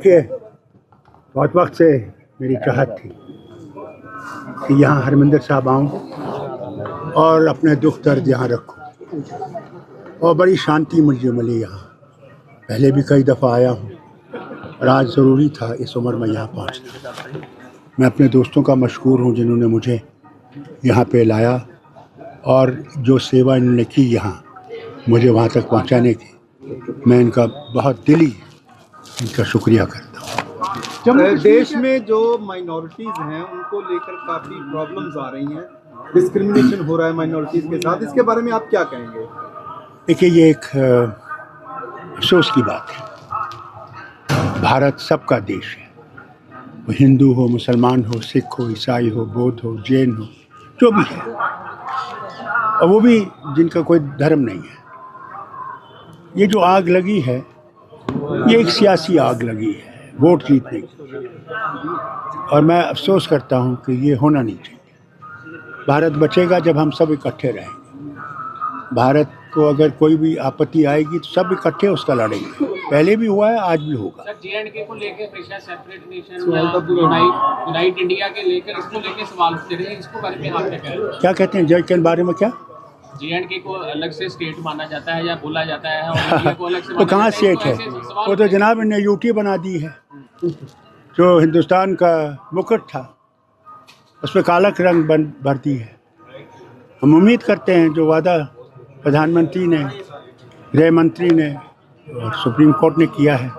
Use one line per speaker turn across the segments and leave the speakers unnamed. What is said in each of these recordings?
देखिए, बहुत वक्त से मेरी चाहत थी कि यहाँ हरमिंदर साहब आऊँ और अपने दुख दर्द यहाँ रखूँ, और बड़ी शांति मुझे मिली यहाँ। पहले भी कई दफ़ा आया हूँ और आज ज़रूरी था इस उम्र में यहाँ पहुँचना। मैं अपने दोस्तों का मशकूर हूँ जिन्होंने मुझे यहाँ पे लाया और जो सेवा इन्होंने की यहाँ मुझे वहाँ तक पहुँचाने की, मैं इनका बहुत दिली इनका शुक्रिया करता हूँ।
देश में जो माइनॉरिटीज़ हैं उनको लेकर काफ़ी प्रॉब्लम्स आ रही हैं, डिस्क्रिमिनेशन हो रहा है माइनॉरिटीज़ के साथ, इसके बारे में आप क्या कहेंगे?
देखिए, ये एक अफसोस की बात है। भारत सबका देश है, वो हिंदू हो, मुसलमान हो, सिख हो, ईसाई हो, बौद्ध हो, जैन हो, जो भी है, और वो भी जिनका कोई धर्म नहीं है। ये जो आग लगी है, ये एक सियासी आग लगी है, वोट जीतने की, और मैं अफसोस करता हूँ कि ये होना नहीं चाहिए। भारत बचेगा जब हम सब इकट्ठे रहेंगे। भारत को अगर कोई भी आपत्ति आएगी तो सब इकट्ठे उसका लड़ेंगे। पहले भी हुआ है, आज भी होगा।
सर, J&K को लेकर हमेशा सेपरेट नेशन या यूनाइट इंडिया के लेकर इसको लेकर सवाल उठते रहे, इसको बारे में आप क्या कह रहे हैं?
क्या कहते हैं जय के बारे में? क्या
J&K को अलग से स्टेट माना जाता है या बोला जाता है, और इंडिया को अलग से
तो कहाँ स्टेट है? वो तो जनाब ने यूटी बना दी है, जो हिंदुस्तान का मुकुट था उस पर काला रंग भर दी है। हम उम्मीद करते हैं जो वादा प्रधानमंत्री ने, गृह मंत्री ने और सुप्रीम कोर्ट ने किया है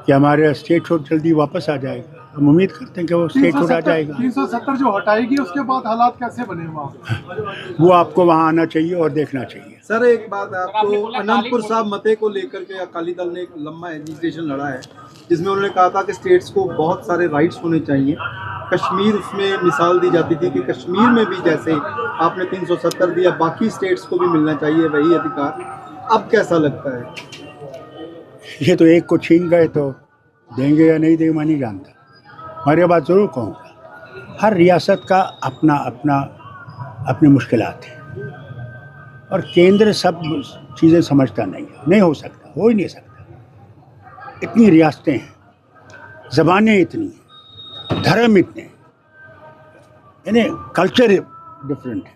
कि हमारे स्टेट हुड जल्दी वापस आ जाएगा, हम उम्मीद करते हैं कि वो स्टेट हुड आ जाएगा।
370 जो हटाएगी उसके बाद हालात कैसे बने वहाँ?
वो आपको वहाँ आना चाहिए और देखना चाहिए।
सर, एक बात आपको, अनंतपुर साहब मते को लेकर के अकाली दल ने एक लंबा एजिटेशन लड़ा है जिसमें उन्होंने कहा था कि स्टेट्स को बहुत सारे राइट्स होने चाहिए। कश्मीर उसमें मिसाल दी जाती थी कि कश्मीर में भी जैसे आपने 370 दिया, बाकी स्टेट्स को भी मिलना चाहिए वही अधिकार। अब कैसा लगता है?
ये तो एक को छीन गए तो देंगे या नहीं देंगे मैं नहीं जानता, मगर ये बात ज़रूर कहूँगा, हर रियासत का अपना अपना अपनी मुश्किलात है और केंद्र सब चीज़ें समझता नहीं हो सकता, हो ही नहीं सकता। इतनी रियासतें हैं, ज़बानें इतनी हैं, धर्म इतने, यानी कल्चर डिफरेंट है।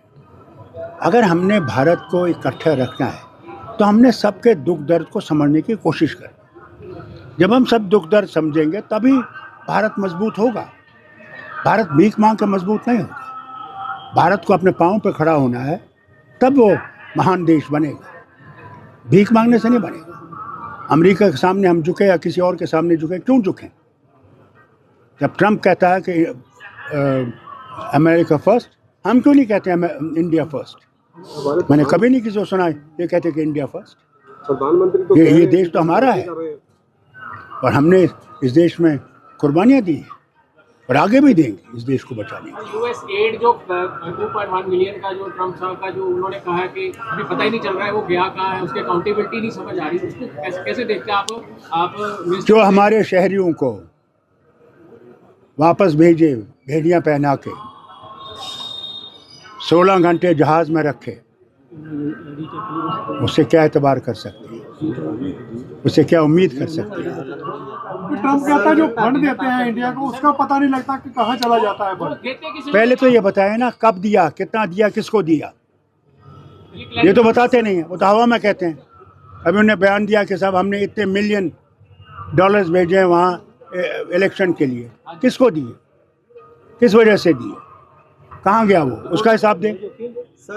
अगर हमने भारत को इकट्ठा रखना है तो हमने सबके दुख दर्द को समझने की कोशिश करें। जब हम सब दुख दर्द समझेंगे तभी भारत मजबूत होगा। भारत भीख मांग के मजबूत नहीं होगा। भारत को अपने पाँव पे खड़ा होना है, तब वो महान देश बनेगा। भीख मांगने से नहीं बनेगा। अमेरिका के सामने हम झुके या किसी और के सामने झुके, क्यों झुकें? जब ट्रंप कहता है कि अमेरिका फर्स्ट, हम क्यों नहीं कहते हैं इंडिया फर्स्ट? मैंने कभी नहीं किसी को सुना ये कहते कि इंडिया फर्स्ट।
प्रधानमंत्री तो
ये देश तो हमारा है और हमने इस देश में कुर्बानियाँ दी और आगे भी देंगे इस देश को बचाने के लिए।
यूएस एड जो 2.1 मिलियन का जो ट्रम्प साहब का जो उन्होंने कहा कि अभी पता ही नहीं चल रहा है वो गया कहाँ है, उसकी अकाउंटेबिलिटी नहीं समझ आ रही, उसको कैसे देखते हैं आप? जो
हमारे शहरियों को वापस भेजे, भेड़ियाँ पहना के 16 घंटे जहाज में रखे, उससे क्या एतबार कर सकते हैं? उससे क्या उम्मीद कर सकते हैं?
ट्रम्प कहता है जो फंड देते हैं इंडिया को उसका पता नहीं लगता कि कहाँ चला जाता है फंड।
पहले तो ये बताए ना, कब दिया, कितना दिया, किसको दिया, ये तो बताते नहीं है, वो तो हवा में कहते हैं। अभी उन्होंने बयान दिया कि साहब हमने इतने $मिलियन भेजे हैं वहाँ इलेक्शन के लिए, किसको दिए, किस वजह से दिए, कहाँ गया वो, उसका हिसाब दें।